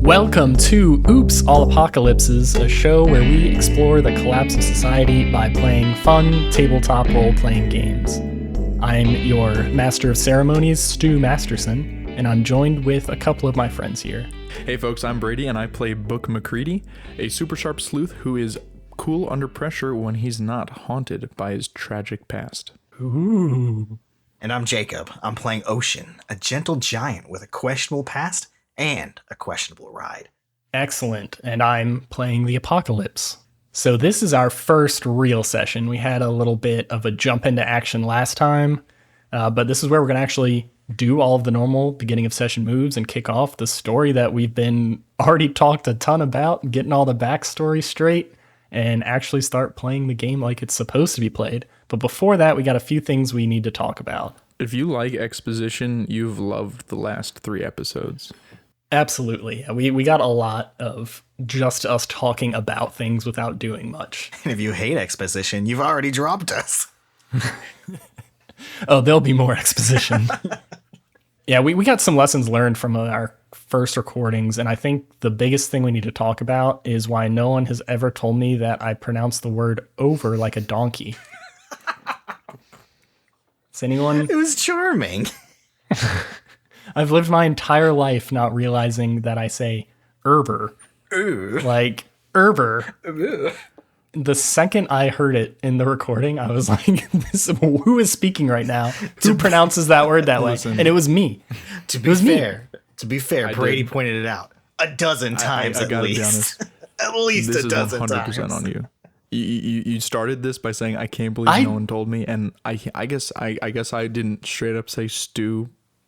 Welcome to Oops All Apocalypses, a show where we explore the collapse of society by playing fun tabletop role-playing games. I'm your master of ceremonies, Stu Masterson, and I'm joined with a couple of my friends here. Hey folks, I'm Brady and I play Book McCready, a super sharp sleuth who is cool under pressure when he's not haunted by his tragic past. Ooh. And I'm Jacob. I'm playing Ocean, a gentle giant with a questionable past and a questionable ride. Excellent. And I'm playing the Apocalypse. So this is our first real session. We had a little bit of a jump into action last time, but this is where we're going to actually do all of the normal beginning of session moves and kick off the story that we've been already talked a ton about, getting all the backstory straight, and actually start playing the game like it's supposed to be played. But before that, we got a few things we need to talk about. If you like exposition, you've loved the last 3 episodes. Absolutely. We got a lot of just us talking about things without doing much. And if you hate exposition, you've already dropped us. Oh, there'll be more exposition. Yeah, we got some lessons learned from our first recordings, and I think the biggest thing we need to talk about is why no one has ever told me that I pronounce the word over like a donkey. Is anyone? It was charming. I've lived my entire life not realizing that I say Erber. Ooh. Like, Erber. Ooh. The second I heard it in the recording, I was like, who is speaking right now? Who pronounces that word that way? Listen. And it was me. To be fair, Brady did. pointed it out a dozen times I at gotta be least. honest. At least This a is dozen 100% times. on you. You started this by saying I can't believe no one told me, and I guess I didn't straight up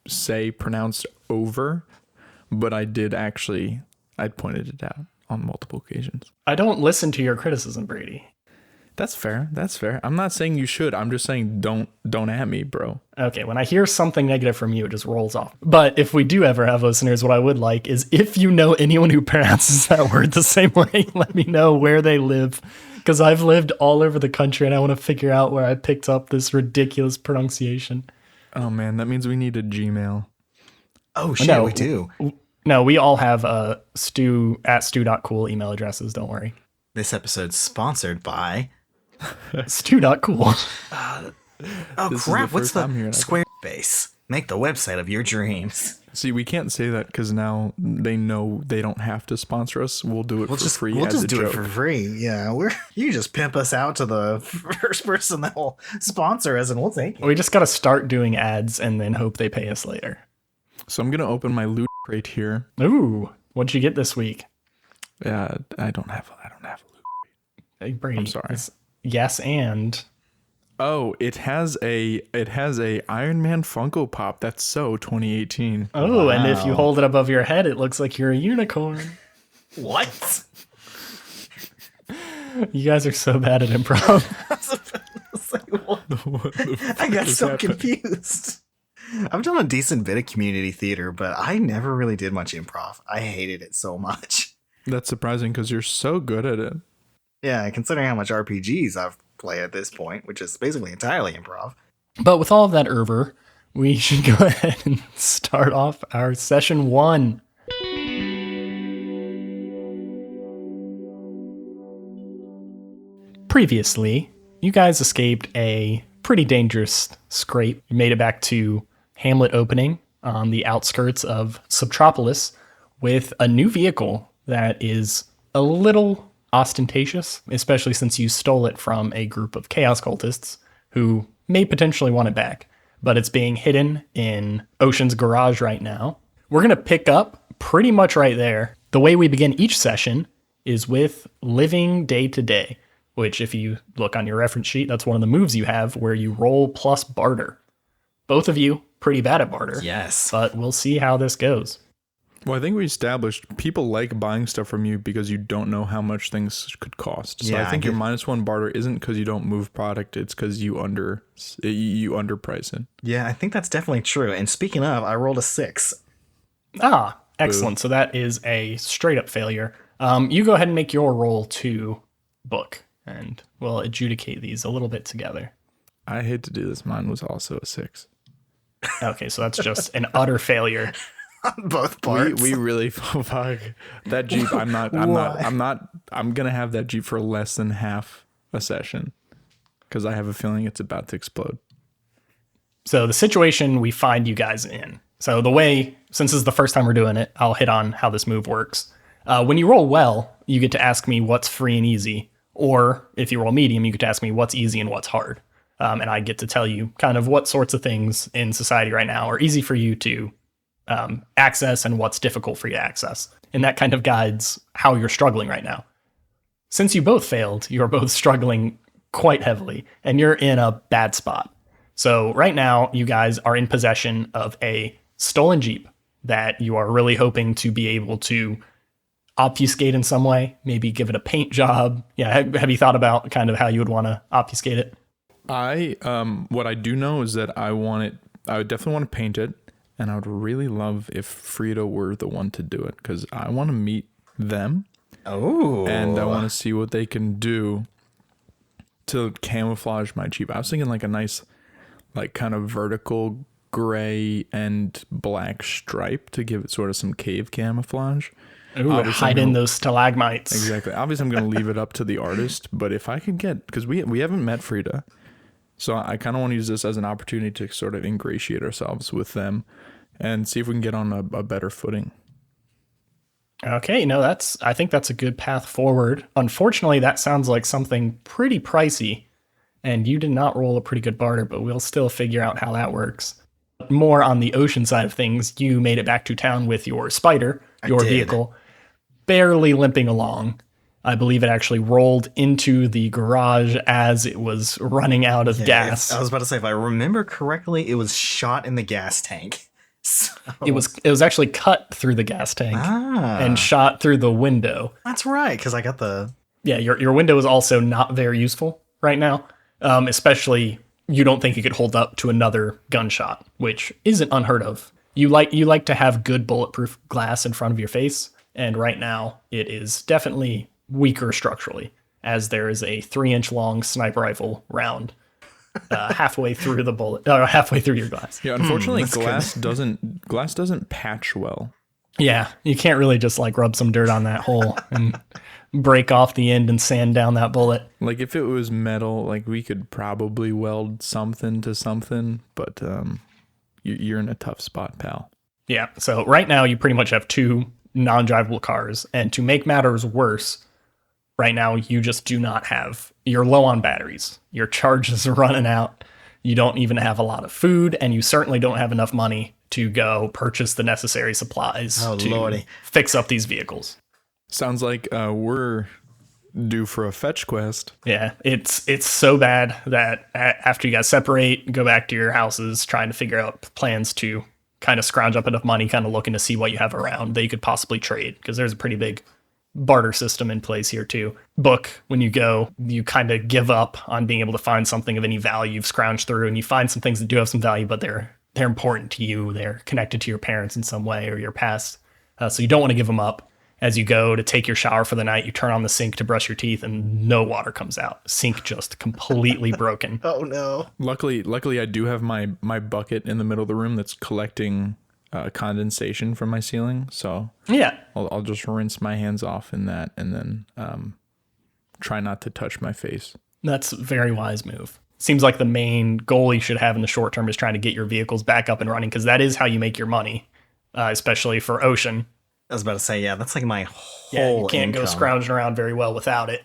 say pronounced over, but I did actually. I pointed it out on multiple occasions. I don't listen to your criticism, Brady. That's fair. I'm not saying you should. I'm just saying don't at me, bro. Okay, when I hear something negative from you, it just rolls off. But if we do ever have listeners, what I would like is if you know anyone who pronounces that word the same way, let me know where they live. Because I've lived all over the country and I want to figure out where I picked up this ridiculous pronunciation. Oh man, that means we need a Gmail. Oh shit, No. we do. No, we all have stu@stu.cool email addresses, don't worry. This episode's sponsored by. Stu.cool. Oh This is crap! the What's first I'm hearing the of it. Squarespace? Make the website of your dreams. See, we can't say that because now they know they don't have to sponsor us. We'll do it for free We'll as just a do joke. it for free. Yeah, you just pimp us out to the first person that will sponsor us, and we'll take it. We just got to start doing ads and then hope they pay us later. So I'm gonna open my loot crate here. Ooh, what'd you get this week? Yeah, I don't have a loot. Hey, Brady. I'm sorry. Yes, and... Oh, it has a Iron Man Funko Pop. That's so 2018. Oh, and if you Wow. hold it above your head, it looks like you're a unicorn. What? You guys are so bad at improv. It's like, what? What the fuck I got is so happening? confused. I've done a decent bit of community theater, but I never really did much improv. I hated it so much. That's surprising because you're so good at it. Yeah, considering how much RPGs I've played at this point, which is basically entirely improv. But with all of that erver, we should go ahead and start off our session 1. Previously, you guys escaped a pretty dangerous scrape. You made it back to Hamlet opening on the outskirts of Subtropolis with a new vehicle that is a little ostentatious, especially since you stole it from a group of chaos cultists who may potentially want it back. But it's being hidden in Ocean's garage right now. We're going to pick up pretty much right there. The way we begin each session is with living day to day, which if you look on your reference sheet, that's one of the moves you have where you roll plus barter. Both of you pretty bad at barter. Yes. But we'll see how this goes. Well, I think we established people like buying stuff from you because you don't know how much things could cost. So Yeah, I think I your get- -1 barter isn't because you don't move product. It's because you underprice it. Yeah, I think that's definitely true. And speaking of, I rolled a 6. Ah, excellent. So that is a straight up failure. You go ahead and make your roll to book, and we'll adjudicate these a little bit together. I hate to do this. Mine was also a 6. Okay, so that's just an utter failure. on both parts. We really fuck that Jeep. I'm gonna have that Jeep for less than half a session because I have a feeling it's about to explode. So the situation we find you guys in. So the way, since this is the first time we're doing it, I'll hit on how this move works. When you roll well, you get to ask me what's free and easy. Or if you roll medium, you get to ask me what's easy and what's hard. And I get to tell you kind of what sorts of things in society right now are easy for you to access and what's difficult for you to access. And that kind of guides how you're struggling right now. Since you both failed, you're both struggling quite heavily, and you're in a bad spot. So right now, you guys are in possession of a stolen Jeep that you are really hoping to be able to obfuscate in some way, maybe give it a paint job. Yeah, have you thought about kind of how you would want to obfuscate it? What I do know is that I would definitely want to paint it, and I would really love if Frida were the one to do it, because I want to meet them. Oh. And I want to see what they can do to camouflage my Jeep. I was thinking like a nice, like kind of vertical gray and black stripe to give it sort of some cave camouflage. Ooh, hide in those stalagmites. Exactly. Obviously, I'm going to leave it up to the artist, but if I could get, because we haven't met Frida, so I kind of want to use this as an opportunity to sort of ingratiate ourselves with them and see if we can get on a better footing. Okay, no, I think that's a good path forward. Unfortunately, that sounds like something pretty pricey, and you did not roll a pretty good barter, but we'll still figure out how that works. More on the ocean side of things, you made it back to town with your spider, your vehicle, barely limping along. I believe it actually rolled into the garage as it was running out of gas. I was about to say, if I remember correctly, it was shot in the gas tank. So. It was actually cut through the gas tank and shot through the window. That's right, because I got the... Yeah, your window is also not very useful right now, especially you don't think it could hold up to another gunshot, which isn't unheard of. You like to have good bulletproof glass in front of your face, and right now it is definitely weaker structurally, as there is a 3-inch long sniper rifle round halfway through the bullet, halfway through your glass. Yeah, unfortunately, glass doesn't patch well. Yeah, you can't really just like rub some dirt on that hole and break off the end and sand down that bullet. Like if it was metal, like we could probably weld something to something, but you're in a tough spot, pal. Yeah, so right now you pretty much have 2 non-drivable cars, and to make matters worse, right now you just do not have, you're low on batteries. Your charge is running out. You don't even have a lot of food, and you certainly don't have enough money to go purchase the necessary supplies to fix up these vehicles. Sounds like we're due for a fetch quest. Yeah, it's so bad that after you guys separate, go back to your houses, trying to figure out plans to kind of scrounge up enough money, kind of looking to see what you have around that you could possibly trade, because there's a pretty big barter system in place here too. Book, when you go, you kind of give up on being able to find something of any value. You've scrounged through and you find some things that do have some value, but they're important to you. They're connected to your parents in some way or your past. So you don't want to give them up. As you go to take your shower for the night, you turn on the sink to brush your teeth and no water comes out. Sink just completely broken. Oh no. Luckily I do have my bucket in the middle of the room that's collecting condensation from my ceiling. So yeah, I'll just rinse my hands off in that and then try not to touch my face. That's a very wise move. Seems like the main goal you should have in the short term is trying to get your vehicles back up and running, because that is how you make your money, especially for ocean. I was about to say, yeah, that's like my whole Yeah, you can't income. go scrounging around very well without it.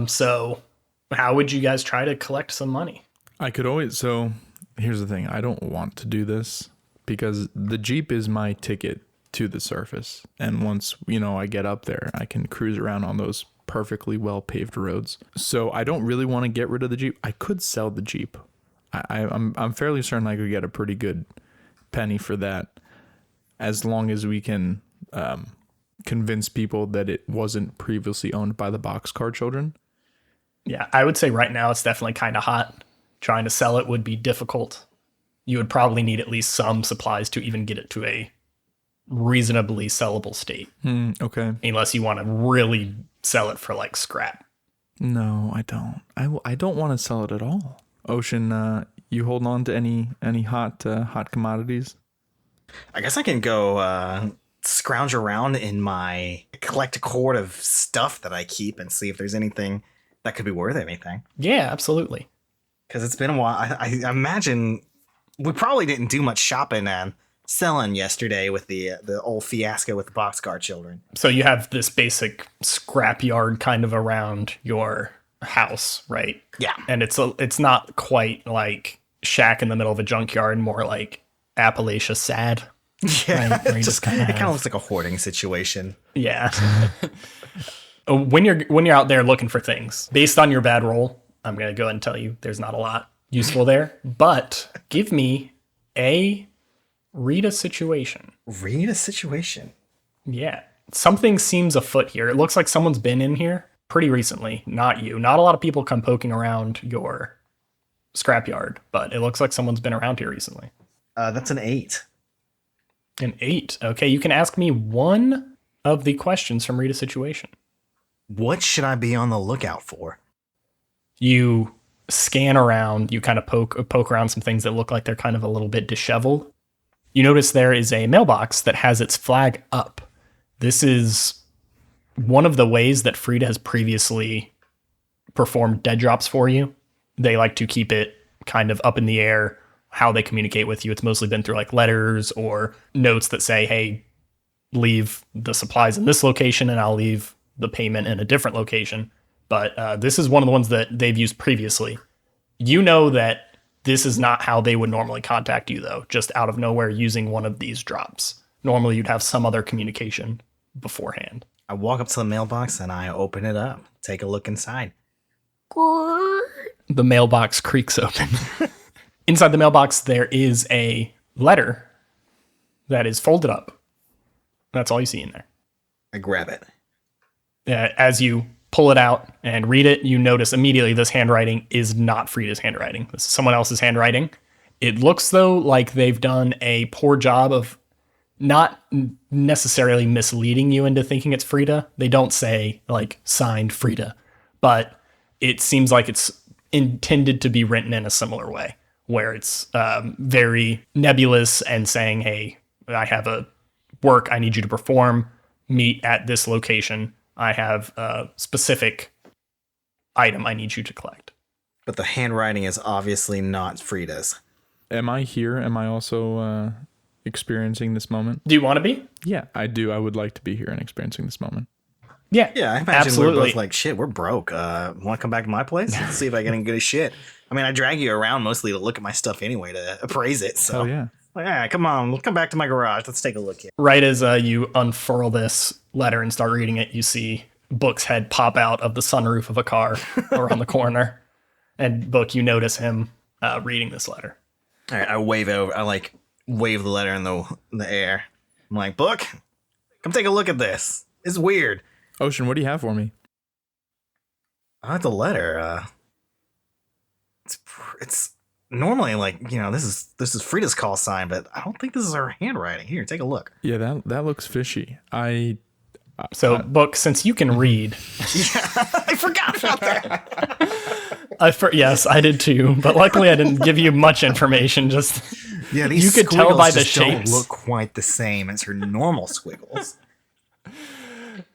So how would you guys try to collect some money? So here's the thing. I don't want to do this because the Jeep is my ticket to the surface. And once, I get up there, I can cruise around on those perfectly well paved roads. So I don't really want to get rid of the Jeep. I could sell the Jeep. I'm fairly certain I could get a pretty good penny for that, as long as we can convince people that it wasn't previously owned by the Boxcar children. Yeah, I would say right now it's definitely kind of hot. Trying to sell it would be difficult. You would probably need at least some supplies to even get it to a reasonably sellable state. Okay. Unless you want to really sell it for like scrap. No, I don't. I don't want to sell it at all. Ocean, you holding on to any hot commodities? I guess I can go scrounge around in my collect hoard of stuff that I keep and see if there's anything that could be worth anything. Yeah, absolutely. Because it's been a while. I imagine we probably didn't do much shopping and selling yesterday with the old fiasco with the boxcar children. So you have this basic scrapyard kind of around your house, right? Yeah. And it's not quite like shack in the middle of a junkyard, more like Appalachia sad. Yeah, Right, where you just just kinda it kind of have- looks like a hoarding situation. Yeah. When you're out there looking for things, based on your bad roll, I'm gonna go ahead and tell you there's not a lot useful there. But give me a read a situation. Read a situation. Yeah. Something seems afoot here. It looks like someone's been in here pretty recently. Not you. Not a lot of people come poking around your scrapyard, but it looks like someone's been around here recently. That's an 8. An 8. Okay, you can ask me one of the questions from read a situation. What should I be on the lookout for? You scan around, you kind of poke around some things that look like they're kind of a little bit disheveled. You notice there is a mailbox that has its flag up. This is one of the ways that Frida has previously performed dead drops for you. They like to keep it kind of up in the air how they communicate with you. It's mostly been through like letters or notes that say, hey, leave the supplies in this location and I'll leave the payment in a different location. But this is one of the ones that they've used previously. You know that this is not how they would normally contact you, though, just out of nowhere using one of these drops. Normally, you'd have some other communication beforehand. I walk up to the mailbox and I open it up. Take a look inside. The mailbox creaks open. Inside the mailbox, there is a letter that is folded up. That's all you see in there. I grab it. As you pull it out and read it, you notice immediately this handwriting is not Frida's handwriting. This is someone else's handwriting. It looks, though, like they've done a poor job of not necessarily misleading you into thinking it's Frida. They don't say, like, signed Frida, but it seems like it's intended to be written in a similar way, where it's very nebulous and saying, hey, I have a work I need you to perform, meet at this location. I have a specific item I need you to collect. But the handwriting is obviously not Frida's. Am I here? Am I also experiencing this moment? Do you want to be? Yeah, I do. I would like to be here and experiencing this moment. Yeah, Yeah, I imagine absolutely. we're both like, shit, we're broke. Want to come back to my place? Let's see if I get any good as shit. I mean, I drag you around mostly to look at my stuff anyway, to appraise it. So, Oh yeah. like, yeah, come on, we'll come back to my garage. Let's take a look here. Right as you unfurl this letter and start reading it, you see Book's head pop out of the sunroof of a car around the corner. And Book, you notice him reading this letter. All right, I wave over. I like wave the letter in the air. I'm like, Book, come take a look at this. It's weird. Ocean, what do you have for me? I have the letter. It's normally like, you know, this is Frida's call sign, but I don't think this is her handwriting. Here, take a look. Yeah, that looks fishy. So, Book, since you can read, I forgot about that. yes, I did too, but luckily I didn't give you much information. Just Yeah, these you could tell squiggles by the just don't shapes. look quite the same as her normal squiggles.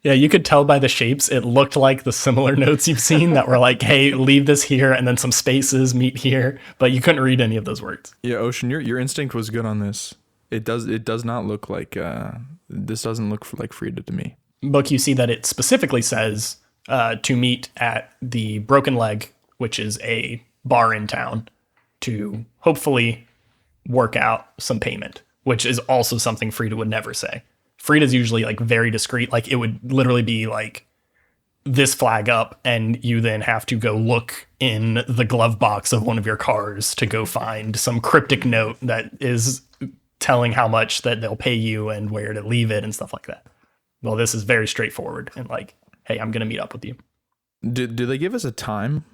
Yeah, you could tell by the shapes. It looked like the similar notes you've seen that were like, hey, leave this here, and then some spaces, meet here. But you couldn't read any of those words. Yeah, Ocean, your instinct was good on this. It does not look like this doesn't look like Frida to me. Book, you see that it specifically says to meet at the Broken Leg, which is a bar in town, to hopefully work out some payment, which is also something Frida would never say. Frida's usually like very discreet. Like it would literally be like this flag up and you then have to go look in the glove box of one of your cars to go find some cryptic note that is telling how much that they'll pay you and where to leave it and stuff like that. Well, this is very straightforward and like, hey, I'm going to meet up with you. Do they give us a time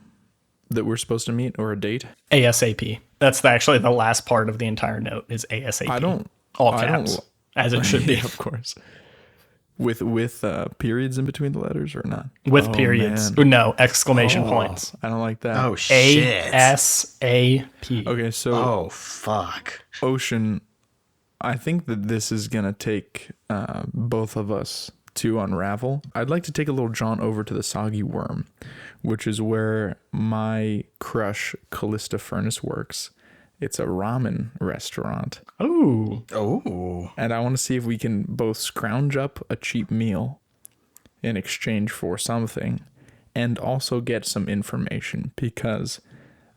that we're supposed to meet or a date? ASAP. That's actually the last part of the entire note is ASAP. All caps, as it should be. Yeah, of course. With periods in between the letters or not? With periods. Man. No, exclamation points. I don't like that. Oh shit. ASAP. Okay, so Oh fuck. Ocean, I think that this is gonna take both of us to unravel. I'd like to take a little jaunt over to the Soggy Worm, which is where my crush Callista Furnace works. It's a ramen restaurant. Ooh. Oh. And I want to see if we can both scrounge up a cheap meal in exchange for something and also get some information, because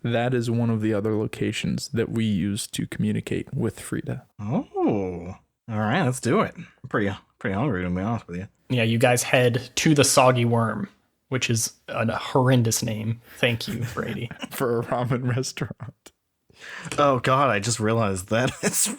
that is one of the other locations that we use to communicate with Frida. Oh. All right, let's do it. I'm pretty hungry, to be honest with you. Yeah, you guys head to the Soggy Worm, which is a horrendous name. Thank you, Brady. For a ramen restaurant. Oh God, I just realized that. It's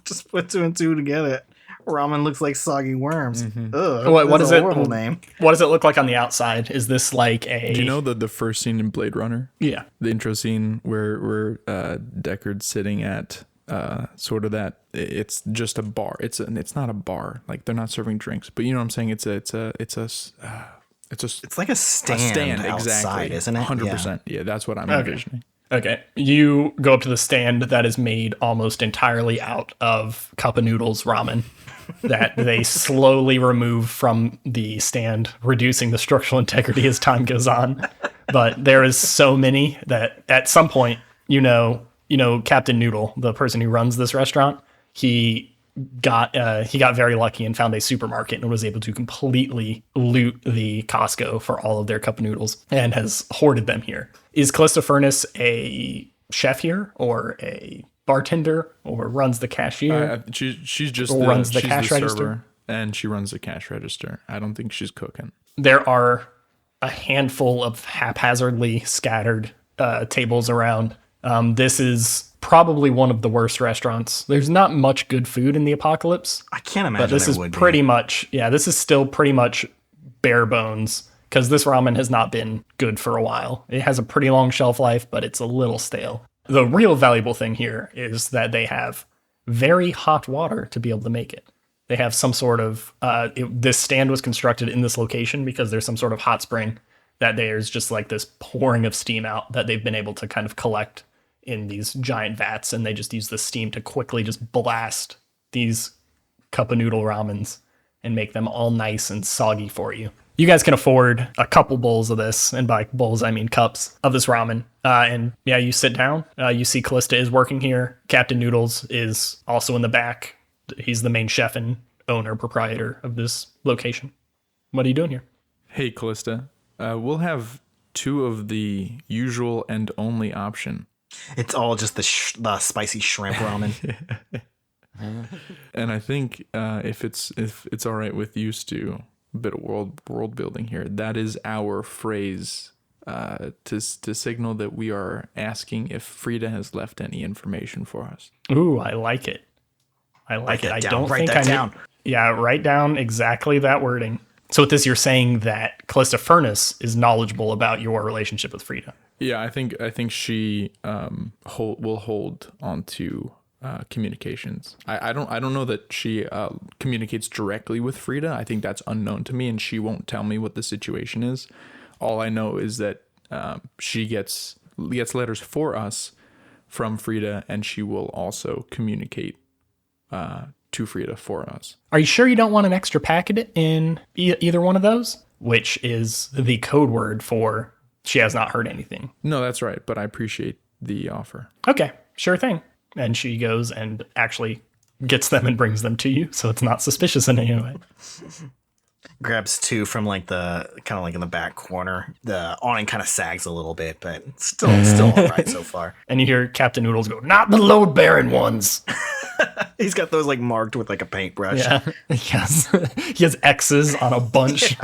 just put two and two together. Ramen looks like soggy worms. Mm-hmm. Ugh, What is it? Horrible name. What does it look like on the outside? Is this like a? Do you know the first scene in Blade Runner? Yeah. The intro scene where Deckard's sitting at sort of that. It's just a bar. It's not a bar. Like, they're not serving drinks, but you know what I'm saying. It's like a stand outside, exactly. isn't it? 100%. Yeah, that's what I'm envisioning. Okay. You go up to the stand that is made almost entirely out of Cup of Noodles ramen that they slowly remove from the stand, reducing the structural integrity as time goes on. But there is so many that at some point, you know, Captain Noodle, the person who runs this restaurant, he got very lucky and found a supermarket and was able to completely loot the Costco for all of their cup noodles and has hoarded them here. Is Callista Furnace a chef here, or a bartender, or runs the cashier? She's just runs the she's cash the register? server, and she runs the cash register. I don't think she's cooking. There are a handful of haphazardly scattered tables around. This is probably one of the worst restaurants. There's not much good food in the apocalypse. I can't imagine. But this is pretty much, this is still pretty much bare bones, because this ramen has not been good for a while. It has a pretty long shelf life, but it's a little stale. The real valuable thing here is that they have very hot water to be able to make it. They have some sort of, this stand was constructed in this location because there's some sort of hot spring that there's just like this pouring of steam out that they've been able to kind of collect in these giant vats, and they just use the steam to quickly just blast these cup of noodle ramens and make them all nice and soggy for you. You guys can afford a couple bowls of this, and by bowls I mean cups of this ramen. And yeah, you sit down. You see Callista is working here. Captain Noodles is also in the back. He's the main chef and owner, proprietor of this location. What are you doing here? Hey, Callista. We'll have 2 of the usual and only option. It's all just the spicy shrimp ramen. And I think if it's all right with you, Stu, a bit of world building here. That is our phrase to signal that we are asking if Frida has left any information for us. Ooh, I like it. I like it. I don't write think that I down. Yeah, write down exactly that wording. So with this, you're saying that Callista Furnace is knowledgeable about your relationship with Frida. Yeah, I think she will hold on to communications. I don't know that she communicates directly with Frida. I think that's unknown to me, and she won't tell me what the situation is. All I know is that she gets letters for us from Frida, and she will also communicate to Frida for us. Are you sure you don't want an extra packet in either one of those? Which is the code word for she has not heard anything. No, that's right, but I appreciate the offer. Okay, sure thing. And she goes and actually gets them and brings them to you, so it's not suspicious in any way. Grabs 2 from like the kind of like in the back corner. The awning kind of sags a little bit, but still all right so far. And you hear Captain Noodles go, "Not the load bearing ones." He's got those like marked with like a paintbrush. Yeah, yes. He has X's on a bunch.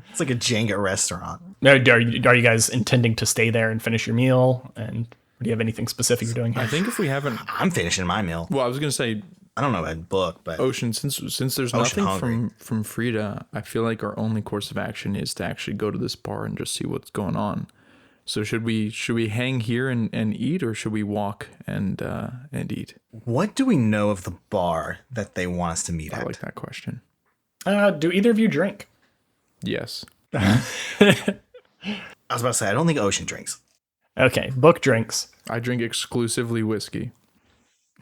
It's like a Jenga restaurant. Now, are you guys intending to stay there and finish your meal? And do you have anything specific you're doing here? I think if we haven't, I'm finishing my meal. well, I was gonna say, I don't know about book, but Ocean, since there's Ocean nothing hungry. from Frida, I feel like our only course of action is to actually go to this bar and just see what's going on. So should we hang here and eat, or should we walk and eat? what do we know of the bar that they want us to meet I at? like that question. Do either of you drink? Yes. I was about to say, I don't think Ocean drinks. Okay, book drinks. I drink exclusively whiskey.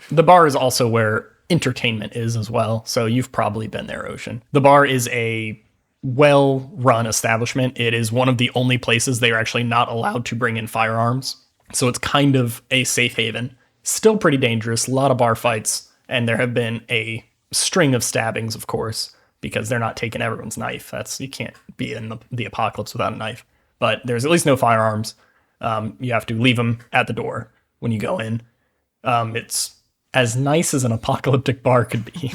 The bar is also where entertainment is as well. So you've probably been there, Ocean. The bar is a well-run establishment. It is one of the only places they are actually not allowed to bring in firearms. So it's kind of a safe haven. Still pretty dangerous, a lot of bar fights, and there have been a string of stabbings, of course, because they're not taking everyone's knife. You can't be in the apocalypse without a knife. But there's at least no firearms. You have to leave them at the door when you go in. It's as nice as an apocalyptic bar could be.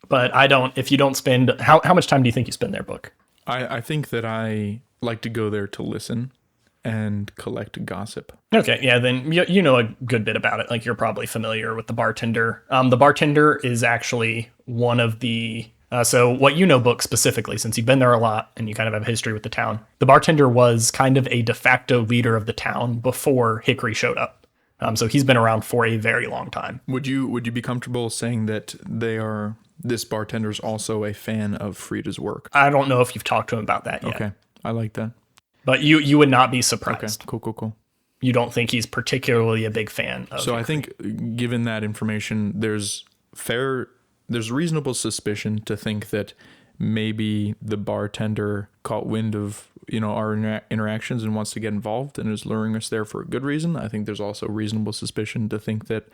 But if you don't spend, how much time do you think you spend there, Book? I think that I like to go there to listen and collect gossip. Okay, yeah, then you know a good bit about it. Like, you're probably familiar with the bartender. The bartender is actually one of the... so what you know, Book, specifically, since you've been there a lot and you kind of have history with the town, the bartender was kind of a de facto leader of the town before Hickory showed up. So he's been around for a very long time. Would you be comfortable saying that this bartender's also a fan of Frida's work? I don't know if you've talked to him about that yet. Okay, I like that. But you would not be surprised. Okay, cool. You don't think he's particularly a big fan of So Hickory. I think, given that information, there's reasonable suspicion to think that maybe the bartender caught wind of our interactions and wants to get involved and is luring us there for a good reason. I think there's also reasonable suspicion to think that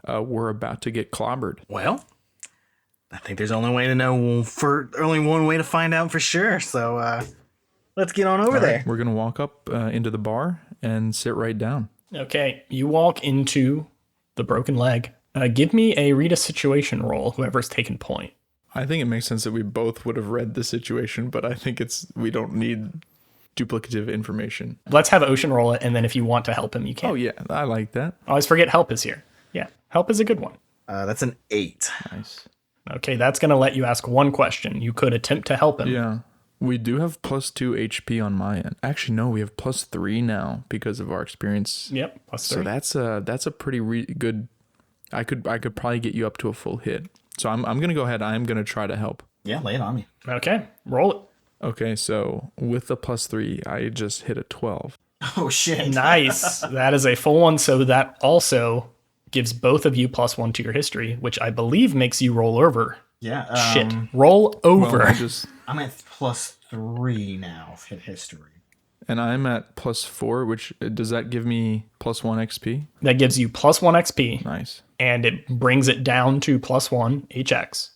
we're about to get clobbered. Well, I think there's only one way to find out for sure. So let's get on over there. We're gonna walk up into the bar and sit right down. Okay, you walk into the broken leg. Give me a read a situation roll, whoever's taken point. I think it makes sense that we both would have read the situation, but I think we don't need duplicative information. Let's have Ocean roll it, and then if you want to help him, you can. Oh yeah, I like that. Always forget help is here. Yeah, help is a good one. That's an 8. Nice. Okay, that's going to let you ask one question. You could attempt to help him. Yeah. We do have +2 HP on my end. Actually, no, we have +3 now because of our experience. Yep, +3. So that's a pretty good. I could probably get you up to a full hit. So I'm gonna go ahead. I'm gonna try to help. Yeah, lay it on me. Okay, roll it. Okay, so with the +3, I just hit a 12. Oh shit! Nice. That is a full one. So that also gives both of you +1 to your history, which I believe makes you roll over. Yeah. Shit. Roll over. Well, I'm at +3 now. Hit history. And I'm at +4, which does that give me +1 XP? That gives you +1 XP. Nice. And it brings it down to +1 HX.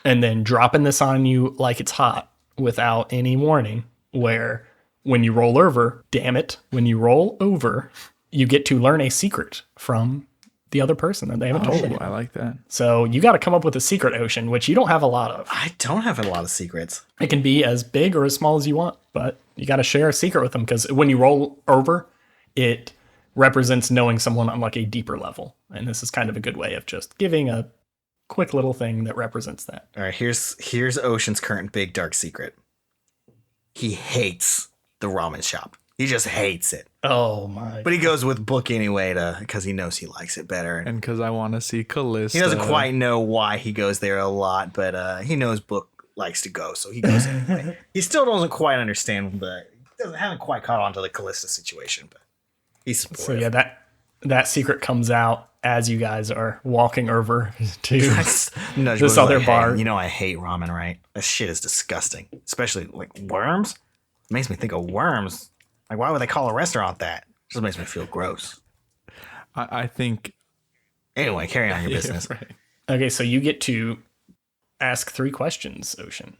And then dropping this on you like it's hot without any warning, where when you roll over, damn it, when you roll over, you get to learn a secret from the other person that they haven't told you. I like that. So you got to come up with a secret, Ocean, which you don't have a lot of. I don't have a lot of secrets. It can be as big or as small as you want, but you got to share a secret with them, because when you roll over, it represents knowing someone on like a deeper level. And this is kind of a good way of just giving a quick little thing that represents that. All right, here's Ocean's current big dark secret. He hates the ramen shop. He just hates it. Oh my. But he goes with Book anyway because he knows he likes it better. And because I want to see Callista. He doesn't quite know why he goes there a lot, but he knows Book likes to go, so he goes anyway. He still doesn't quite understand, but haven't quite caught on to the Callista situation, but he's supportive. So yeah, that secret comes out as you guys are walking over to this other bar. Hey, you know I hate ramen, right? That shit is disgusting. Especially like worms. It makes me think of worms. Like, why would they call a restaurant that? It just makes me feel gross. I think... Anyway, carry on your business. Right. Okay, so you get to ask 3 questions, Ocean.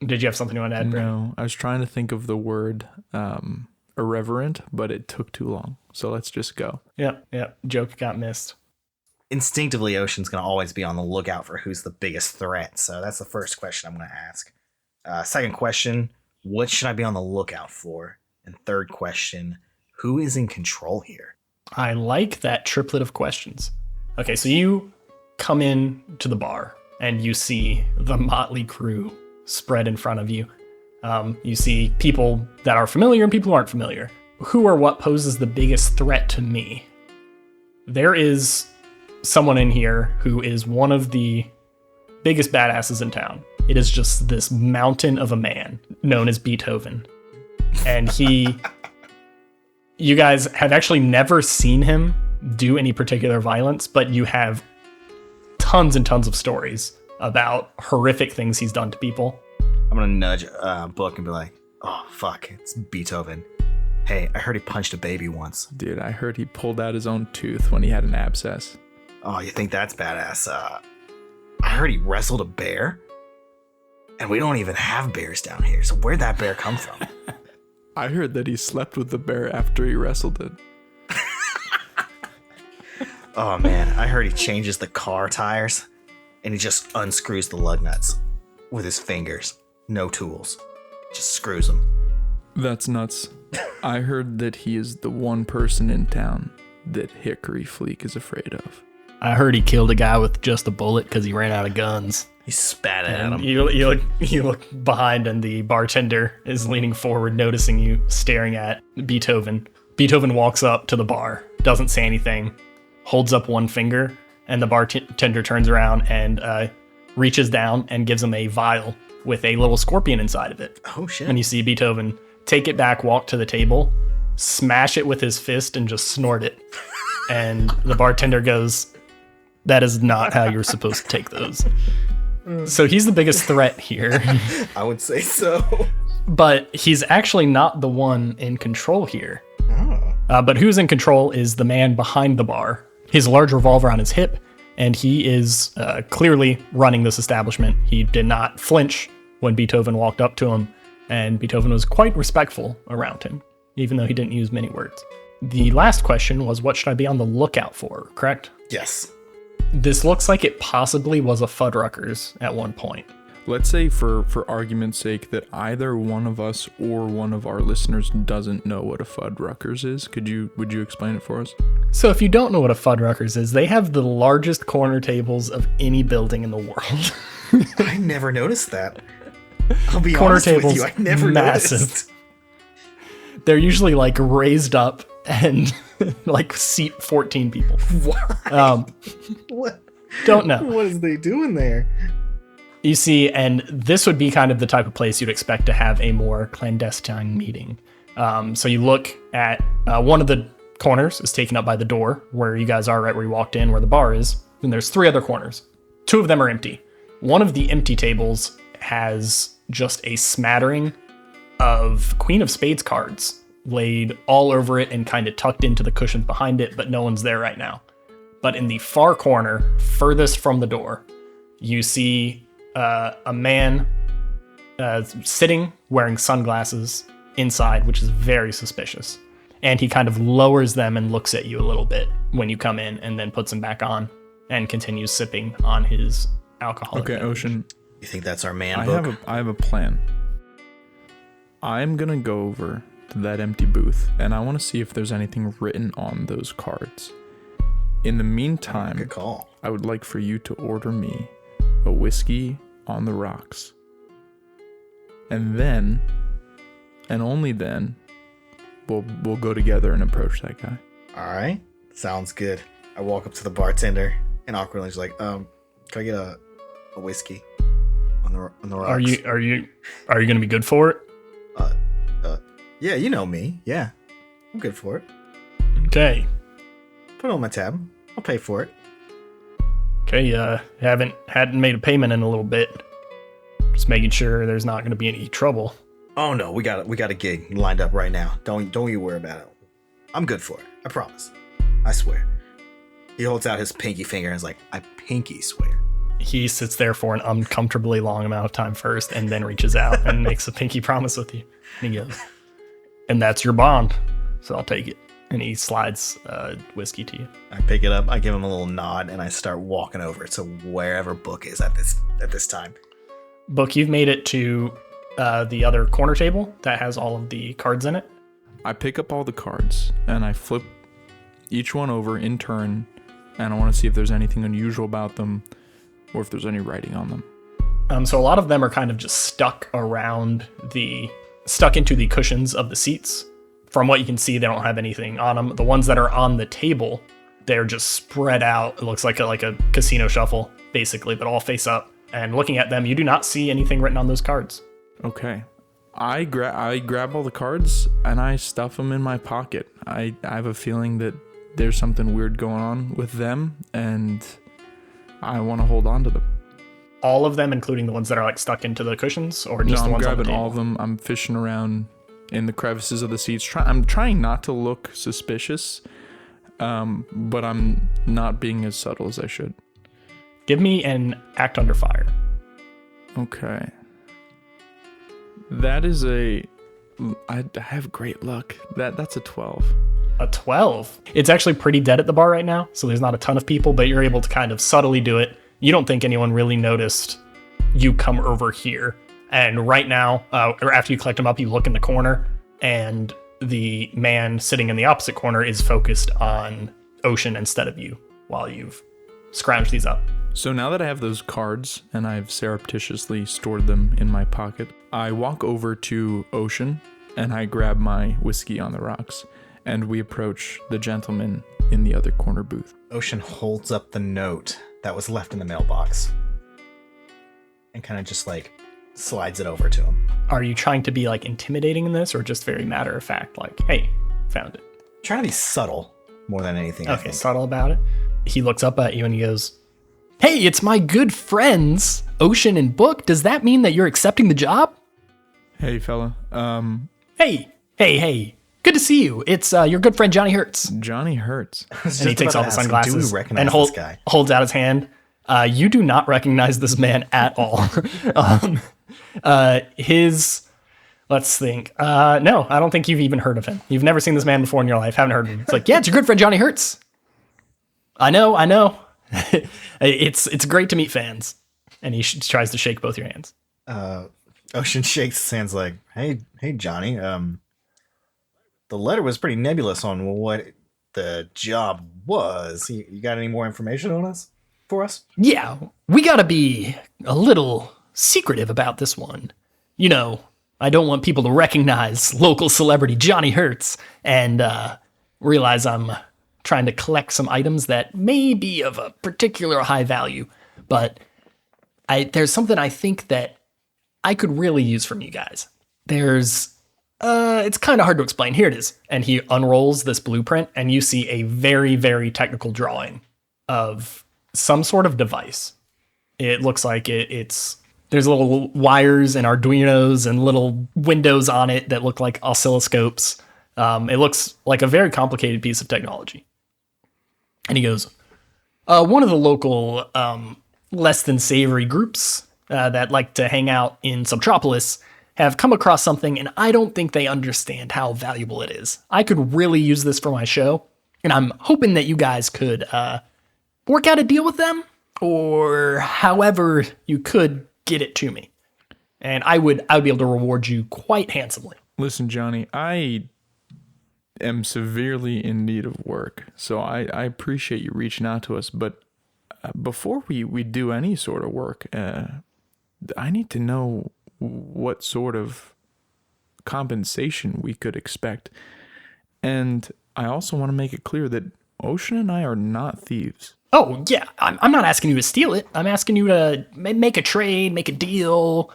Did you have something you want to add, Brandon? No, I was trying to think of the word irreverent, but it took too long. So let's just go. Yep. Joke got missed. Instinctively, Ocean's going to always be on the lookout for who's the biggest threat. So that's the first question I'm going to ask. Second question, what should I be on the lookout for? And third question, who is in control here? I like that triplet of questions. Okay, so you come in to the bar and you see the motley crew spread in front of you. You see people that are familiar and people who aren't familiar. Who or what poses the biggest threat to me? There is someone in here who is one of the biggest badasses in town. It is just this mountain of a man known as Beethoven. And you guys have actually never seen him do any particular violence, but you have tons and tons of stories about horrific things he's done to people. I'm gonna nudge Book and be like, "Oh fuck, it's Beethoven. Hey, I heard he punched a baby once. Dude, I heard he pulled out his own tooth when he had an abscess. Oh, you think that's badass? I heard he wrestled a bear, and we don't even have bears down here. So where'd that bear come from? I heard that he slept with the bear after he wrestled it. Oh man, I heard he changes the car tires, and he just unscrews the lug nuts with his fingers, no tools, just screws them. That's nuts. I heard that he is the one person in town that Hickory Fleek is afraid of. I heard he killed a guy with just a bullet because he ran out of guns. He spat at him. You look behind, and the bartender is leaning forward, noticing you staring at Beethoven. Beethoven walks up to the bar, doesn't say anything, holds up one finger, and the bartender turns around and reaches down and gives him a vial with a little scorpion inside of it. Oh shit. And you see Beethoven take it back, walk to the table, smash it with his fist, and just snort it. And the bartender goes, "That is not how you're supposed to take those." So he's the biggest threat here. I would say so. But he's actually not the one in control here. But who's in control is the man behind the bar. His large revolver on his hip, and he is clearly running this establishment. He did not flinch when Beethoven walked up to him, and Beethoven was quite respectful around him, even though he didn't use many words. The last question was, what should I be on the lookout for, correct? Yes. This looks like it possibly was a Fuddruckers at one point. Let's say for argument's sake that either one of us or one of our listeners doesn't know what a Fuddruckers is. Would you explain it for us? So if you don't know what a Fuddruckers is, they have the largest corner tables of any building in the world. I never noticed that. I'll be Corner honest with tables, you, I never massive. noticed. They're usually like raised up and like seat 14 people. Why? What? Don't know. What is they doing there? You see, and this would be kind of the type of place you'd expect to have a more clandestine meeting. So you look at one of the corners is taken up by the door where you guys are, right where you walked in, where the bar is. And there's 3 other corners. 2 of them are empty. One of the empty tables has just a smattering of Queen of Spades cards laid all over it and kind of tucked into the cushions behind it, but no one's there right now. But in the far corner, furthest from the door, you see a man sitting wearing sunglasses inside, which is very suspicious. And he kind of lowers them and looks at you a little bit when you come in, and then puts them back on and continues sipping on his alcoholic Okay, beverage. Ocean. You think that's our man, Book? I have a plan. I'm gonna go over to that empty booth, and I want to see if there's anything written on those cards. In the meantime, Good call. I would like for you to order me a whiskey on the rocks. And then, and only then, we'll go together and approach that guy. All right. Sounds good. I walk up to the bartender and awkwardly is like, can I get a whiskey on the rocks? Are you gonna be good for it? Yeah, you know me. Yeah, I'm good for it. Okay. Put it on my tab. I'll pay for it. Okay, hadn't made a payment in a little bit. Just making sure there's not gonna be any trouble. Oh no, we got a gig lined up right now. Don't you worry about it. I'm good for it. I promise. I swear. He holds out his pinky finger and is like, I pinky swear. He sits there for an uncomfortably long amount of time first, and then reaches out and makes a pinky promise with you. And he goes, "And that's your bond, so I'll take it." And he slides whiskey to you. I pick it up, I give him a little nod, and I start walking over to wherever Book is at this time. Book, you've made it to the other corner table that has all of the cards in it. I pick up all the cards, and I flip each one over in turn, and I want to see if there's anything unusual about them, or if there's any writing on them. So a lot of them are kind of just stuck into the cushions of the seats. From what you can see, they don't have anything on them. The ones that are on the table, they're just spread out. It looks like a casino shuffle, basically, but all face up. And looking at them, you do not see anything written on those cards. Okay. I grab all the cards, and I stuff them in my pocket. I have a feeling that there's something weird going on with them, and I want to hold on to them. All of them, including the ones that are like stuck into the cushions, or just the I'm ones on the grabbing table? all of them. I'm fishing around in the crevices of the seats. I'm trying not to look suspicious, but I'm not being as subtle as I should. Give me an act under fire. Okay. That is I have great luck. That's a 12. A 12. It's actually pretty dead at the bar right now, so there's not a ton of people, but you're able to kind of subtly do it. You don't think anyone really noticed you come over here. And right now, or after you collect them up, you look in the corner, and the man sitting in the opposite corner is focused on Ocean instead of you while you've scrounged these up. So now that I have those cards and I've surreptitiously stored them in my pocket, I walk over to Ocean and I grab my whiskey on the rocks, and we approach the gentleman in the other corner booth. Ocean holds up the note that was left in the mailbox and kind of just like slides it over to him. Are you trying to be like intimidating in this, or just very matter of fact, like, hey, found it? Trying to be subtle more than anything. I Okay, think. subtle about it. He looks up at you and he goes, hey, it's my good friends, Ocean and Book. Does that mean that you're accepting the job? Hey, fella. Hey. Good to see you. It's your good friend Johnny Hertz. Johnny Hertz. And he takes off his sunglasses Do we recognize and this guy? holds out his hand. You do not recognize this man at all. Let's think. No, I don't think you've even heard of him. You've never seen this man before in your life. Haven't heard of him. It's like, yeah, it's your good friend Johnny Hertz. I know. It's great to meet fans. And he tries to shake both your hands. Ocean shakes his hands like, hey, Johnny. The letter was pretty nebulous on what the job was. You got any more information on us for us? Yeah, we gotta be a little secretive about this one. You know, I don't want people to recognize local celebrity Johnny Hertz and realize I'm trying to collect some items that may be of a particular high value. But there's something I think that I could really use from you guys. It's kind of hard to explain. Here it is. And he unrolls this blueprint, and you see a very, very technical drawing of some sort of device. It looks like there's little wires and Arduinos and little windows on it that look like oscilloscopes. It looks like a very complicated piece of technology. And he goes, one of the local less than savory groups that like to hang out in Subtropolis have come across something, and I don't think they understand how valuable it is. I could really use this for my show, and I'm hoping that you guys could work out a deal with them, or however you could get it to me. And I would be able to reward you quite handsomely. Listen, Johnny, I am severely in need of work, so I appreciate you reaching out to us, but before we do any sort of work, I need to know what sort of compensation we could expect. And I also want to make it clear that Ocean and I are not thieves. Oh, yeah, I'm not asking you to steal it. I'm asking you to make a trade, make a deal,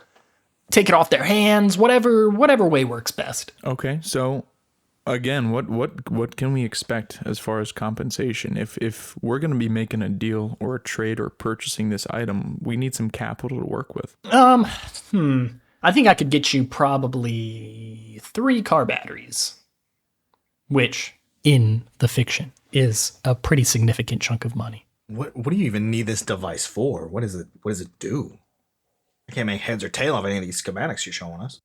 take it off their hands, whatever way works best. Okay, so again, what can we expect as far as compensation? If we're going to be making a deal or a trade or purchasing this item, we need some capital to work with. I think I could get you probably 3 car batteries, which in the fiction is a pretty significant chunk of money. What do you even need this device for? What does it do? I can't make heads or tail of any of these schematics you're showing us.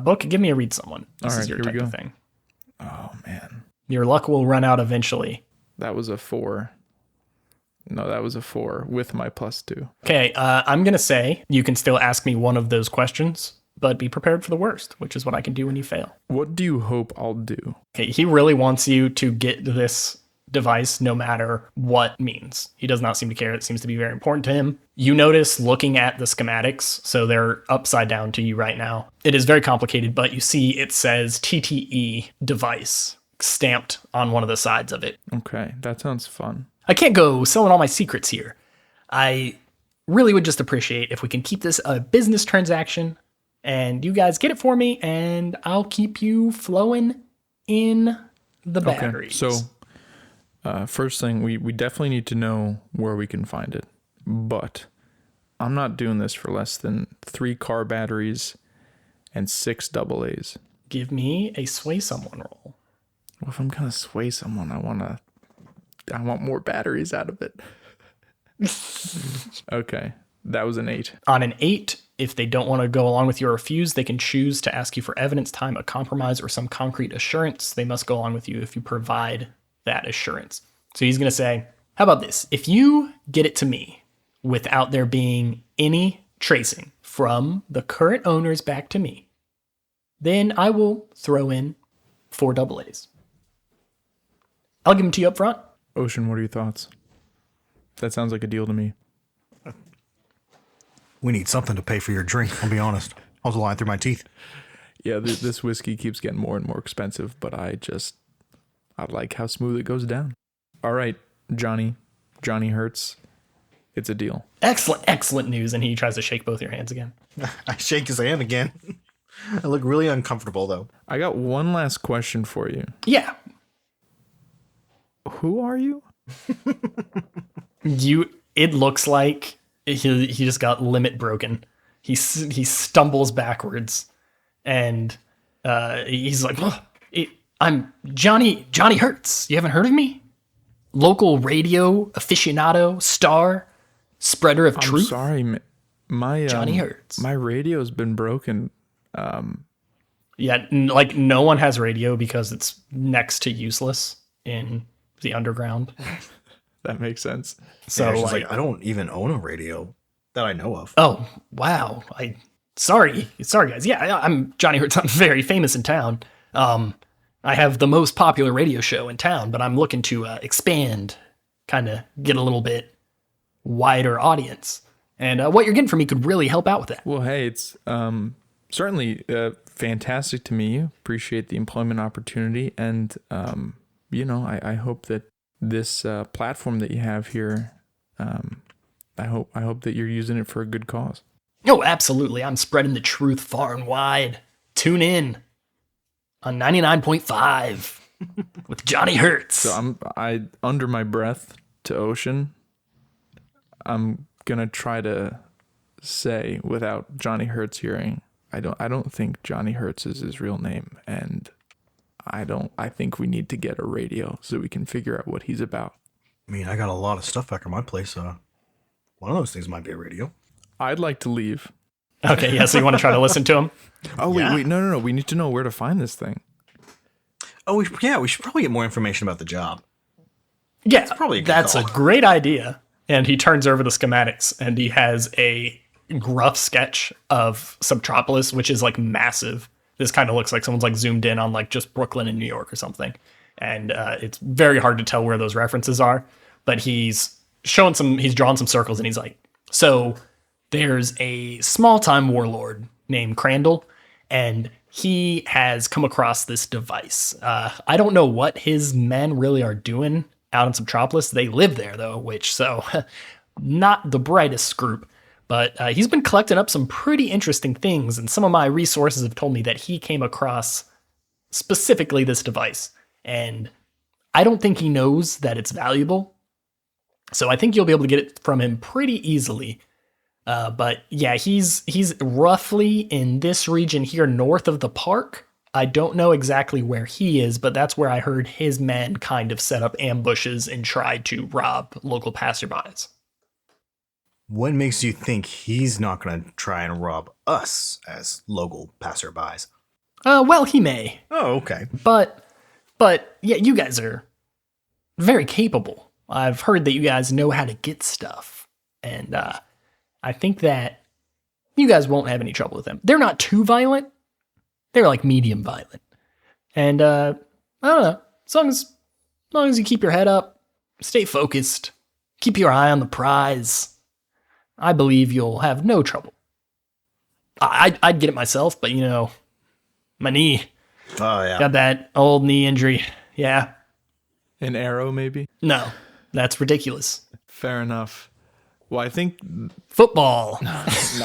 Book, give me a read someone. This All right, is your here we type go. of thing. Oh, man. Your luck will run out eventually. That was a 4. No, that was a 4 with my +2. Okay, I'm going to say you can still ask me one of those questions, but be prepared for the worst, which is what I can do when you fail. What do you hope I'll do? Okay, he really wants you to get this device no matter what means. He does not seem to care. It seems to be very important to him. You notice looking at the schematics, so they're upside down to you right now. It is very complicated, but you see it says TTE device stamped on one of the sides of it. Okay, that sounds fun. I can't go selling all my secrets here. I really would just appreciate if we can keep this a business transaction and you guys get it for me and I'll keep you flowing in the batteries. Okay, so First thing, we definitely need to know where we can find it. But I'm not doing this for less than 3 car batteries and 6 double A's. Give me a sway someone roll. Well, if I'm going to sway someone, I want more batteries out of it. Okay, that was an 8. On an 8, if they don't want to go along with your refuse, they can choose to ask you for evidence, time, a compromise, or some concrete assurance. They must go along with you if you provide that assurance. So he's going to say, how about this? If you get it to me without there being any tracing from the current owners back to me, then I will throw in 4 double A's. I'll give them to you up front. Ocean, what are your thoughts? That sounds like a deal to me. We need something to pay for your drink, I'll be honest. I was lying through my teeth. Yeah, this whiskey keeps getting more and more expensive, but I like how smooth it goes down. All right, Johnny Hurts. It's a deal. Excellent news. And he tries to shake both your hands again. I shake his hand again. I look really uncomfortable, though. I got one last question for you. Yeah. Who are you? It looks like he just got limit broken. He stumbles backwards, and he's like, oh, I'm Johnny Hurts. You haven't heard of me? Local radio aficionado, star, spreader of truth. I'm sorry, my Johnny Hurts. My radio's been broken. Yeah, like no one has radio because it's next to useless in the underground. That makes sense. So Yeah, she's like, I don't even own a radio that I know of. Oh wow! Sorry guys. Yeah, I'm Johnny Hurts. I'm very famous in town. I have the most popular radio show in town, but I'm looking to expand, kind of get a little bit wider audience. And what you're getting from me could really help out with that. Well, hey, it's certainly fantastic to me. Appreciate the employment opportunity, and I hope that this platform that you have here, I hope that you're using it for a good cause. Oh, absolutely. I'm spreading the truth far and wide. Tune in on 99.5 with Johnny Hurts. So I under my breath to Ocean, I'm gonna try to say without Johnny Hurts hearing, I don't think Johnny Hurts is his real name, and I think we need to get a radio so we can figure out what he's about. I mean, I got a lot of stuff back at my place. One of those things might be a radio. I'd like to leave. Okay, yeah, so you want to try to listen to him? Oh, wait, no. We need to know where to find this thing. Oh, we should probably get more information about the job. Yeah, that's a great idea. And he turns over the schematics, and he has a rough sketch of Subtropolis, which is like massive. This kind of looks like someone's like zoomed in on like just Brooklyn and New York or something. And it's very hard to tell where those references are. But he's drawn some circles, and he's like, so there's a small-time warlord named Crandall, and he has come across this device. I don't know what his men really are doing out in Subtropolis. They live there, though, so not the brightest group. But he's been collecting up some pretty interesting things, and some of my resources have told me that he came across specifically this device. And I don't think he knows that it's valuable. So I think you'll be able to get it from him pretty easily. But yeah, he's roughly in this region here north of the park. I don't know exactly where he is, but that's where I heard his men kind of set up ambushes and tried to rob local passerbys. What makes you think he's not going to try and rob us as local passerbys? Well, he may. Oh, okay. But yeah, you guys are very capable. I've heard that you guys know how to get stuff. And I think that you guys won't have any trouble with them. They're not too violent. They're like medium violent. And I don't know. As long as you keep your head up, stay focused, keep your eye on the prize, I believe you'll have no trouble. I'd get it myself, but my knee. Oh, yeah. Got that old knee injury. Yeah. An arrow, maybe? No, that's ridiculous. Fair enough. Well, I think... Football. Nice.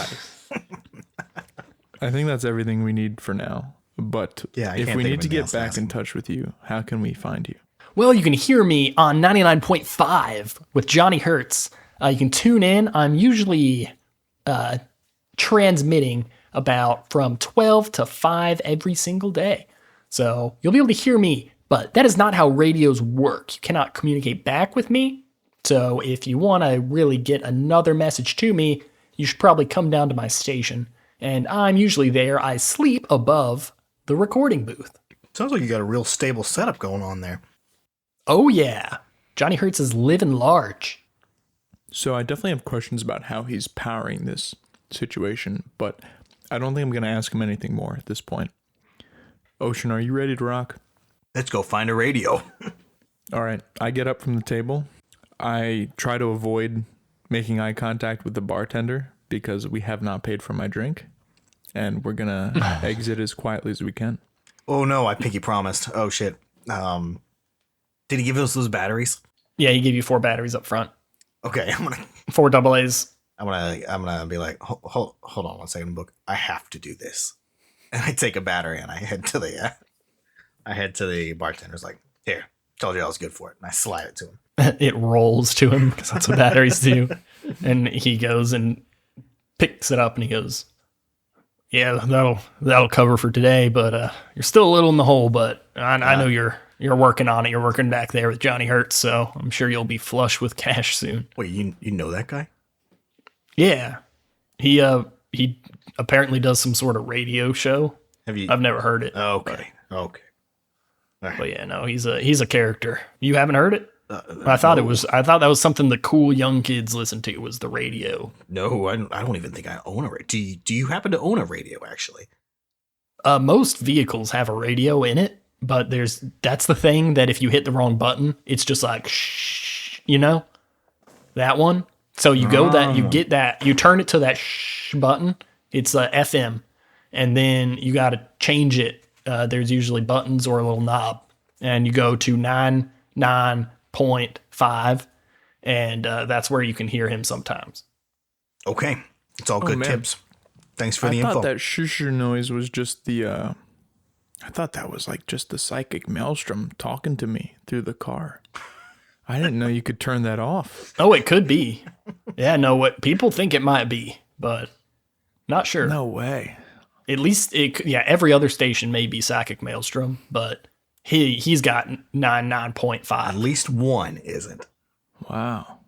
I think that's everything we need for now. But yeah, if we need to get back in touch with you, how can we find you? Well, you can hear me on 99.5 with Johnny Hertz. You can tune in. I'm usually transmitting about from 12 to 5 every single day. So you'll be able to hear me, but that is not how radios work. You cannot communicate back with me. So if you want to really get another message to me, you should probably come down to my station. And I'm usually there. I sleep above the recording booth. Sounds like you got a real stable setup going on there. Oh yeah, Johnny Hertz is living large. So I definitely have questions about how he's powering this situation, but I don't think I'm going to ask him anything more at this point. Ocean, are you ready to rock? Let's go find a radio. All right, I get up from the table. I try to avoid making eye contact with the bartender because we have not paid for my drink, and we're going to exit as quietly as we can. Oh no, I pinky promised. Oh shit. Did he give us those batteries? Yeah, he gave you 4 batteries up front. Okay, 4 AA's. I'm gonna be like, hold on 1 second, book. I have to do this, and I take a battery and I head to the bartender's. Like, here, told you I was good for it, and I slide it to him. It rolls to him because that's what batteries do, and he goes and picks it up and he goes, "Yeah, that'll cover for today, but you're still a little in the hole. But I know you're working on it. You're working back there with Johnny Hertz, so I'm sure you'll be flush with cash soon." Wait, you know that guy? Yeah, he apparently does some sort of radio show. Have you? I've never heard it. Okay. All right. But yeah, no, he's a character. You haven't heard it? I thought that was something the cool young kids listen to, was the radio. No, I don't even think I own a radio. Do you happen to own a radio, actually? Most vehicles have a radio in it, but that's the thing that if you hit the wrong button, it's just like shh, that one. So you you turn it to that shh button. It's a FM, and then you got to change it. There's usually buttons or a little knob, and you go to 99.5, and that's where you can hear him sometimes. Okay, it's all good tips. Thanks for the info. I thought that shusher noise was just I thought that was like just the psychic maelstrom talking to me through the car. I didn't know you could turn that off. Oh, it could be. Yeah, no, what people think it might be, but not sure. No way. At least every other station may be psychic maelstrom, but he's got 99.5. At least one isn't. Wow.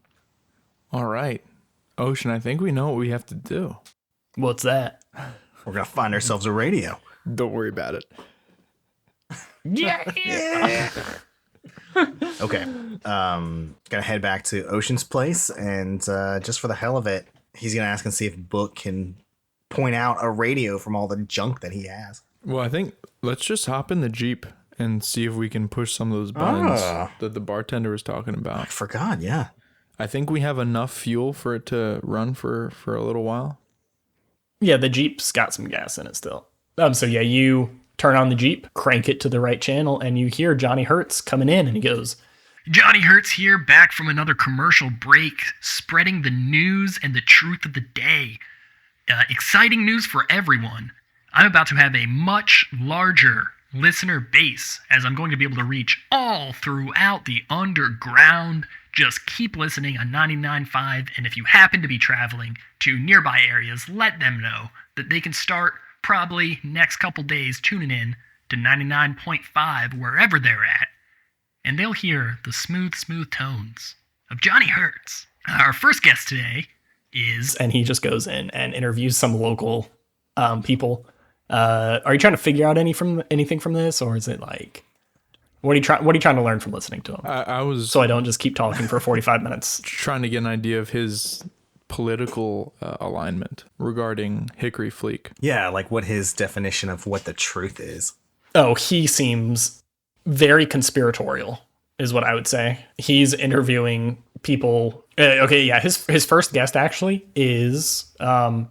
All right. Ocean, I think we know what we have to do. What's that? We're going to find ourselves a radio. Don't worry about it. Yeah. Okay. Gonna head back to Ocean's place, and just for the hell of it, he's gonna ask and see if Book can point out a radio from all the junk that he has. Well, I think let's just hop in the Jeep and see if we can push some of those buttons that the bartender was talking I about. forgot, yeah. I think we have enough fuel for it to run for a little while. Yeah, the Jeep's got some gas in it still. So yeah, you turn on the Jeep, crank it to the right channel, and you hear Johnny Hertz coming in, and he goes, "Johnny Hertz here, back from another commercial break, spreading the news and the truth of the day. Exciting news for everyone. I'm about to have a much larger listener base, as I'm going to be able to reach all throughout the underground. Just keep listening on 99.5, and if you happen to be traveling to nearby areas, let them know that they can start probably next couple days tuning in to 99.5 wherever they're at, and they'll hear the smooth tones of Johnny Hertz. Our first guest today is," and he just goes in and interviews some local people. Are you trying to figure out anything from this, or is it like, what are you trying to learn from listening to him? I was So I don't just keep talking for 45 minutes. trying to get an idea of his political alignment regarding Hickory Fleek. Yeah, like what his definition of what the truth is. Oh, he seems very conspiratorial, is what I would say. He's interviewing people. Okay, yeah, his first guest actually is they're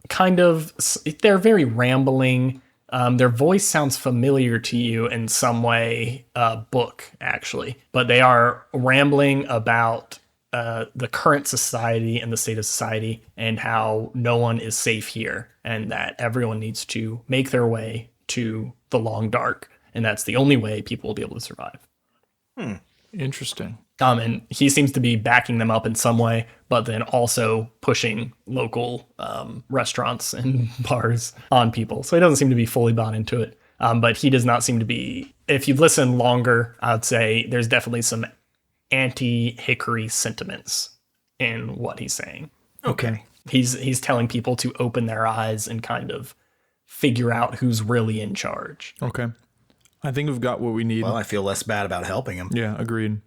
very rambling. Their voice sounds familiar to you in some way, Book, actually. But they are rambling about the current society and the state of society and how no one is safe here and that everyone needs to make their way to the long dark. And that's the only way people will be able to survive. Interesting. And he seems to be backing them up in some way, but then also pushing local restaurants and bars on people. So he doesn't seem to be fully bought into it. But he does not seem to be, if you listen longer, I'd say there's definitely some anti-Hickory sentiments in what he's saying. Okay. He's telling people to open their eyes and kind of figure out who's really in charge. Okay. I think we've got what we need. Well, I feel less bad about helping him. Yeah, agreed.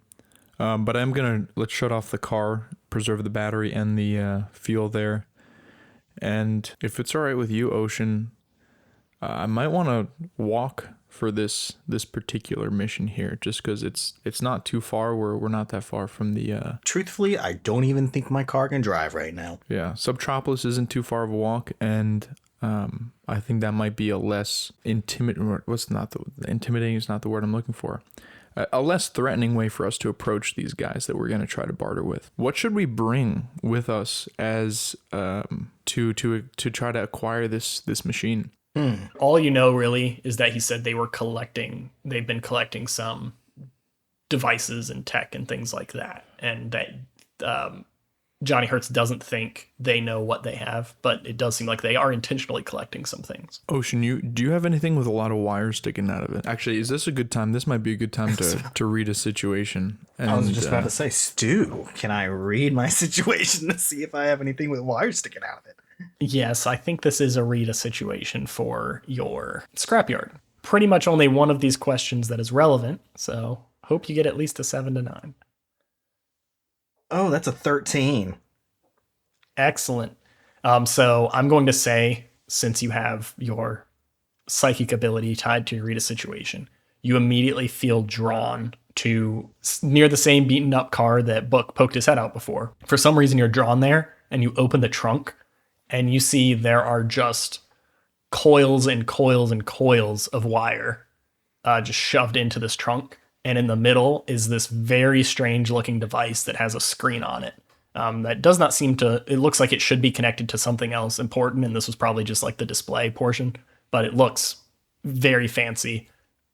But I'm going to, let's shut off the car, preserve the battery and the fuel there. And if it's all right with you, Ocean, I might want to walk for this particular mission here, just because it's not too far. We're not that far from the... Truthfully, I don't even think my car can drive right now. Yeah, Subtropolis isn't too far of a walk, and I think that might be a less intimidating... Intimidating is not the word I'm looking for. A less threatening way for us to approach these guys that we're going to try to barter with. What should we bring with us as to try to acquire this machine? All you know really is that he said they've been collecting some devices and tech and things like that. And that Johnny Hertz doesn't think they know what they have, but it does seem like they are intentionally collecting some things. Ocean, do you have anything with a lot of wires sticking out of it? Actually, is this a good time? This might be a good time to read a situation. And, I was just about to say, Stu, can I read my situation to see if I have anything with wires sticking out of it? Yes, I think this is a Rita situation for your scrapyard. Pretty much only one of these questions that is relevant, so hope you get at least a 7 to 9. Oh, that's a 13. Excellent. So I'm going to say, since you have your psychic ability tied to your Rita situation, you immediately feel drawn to near the same beaten up car that Book poked his head out before. For some reason, you're drawn there, and you open the trunk, and you see there are just coils and coils and coils of wire just shoved into this trunk. And in the middle is this very strange looking device that has a screen on it. That does not seem to, it looks like it should be connected to something else important. And this was probably just like the display portion, but it looks very fancy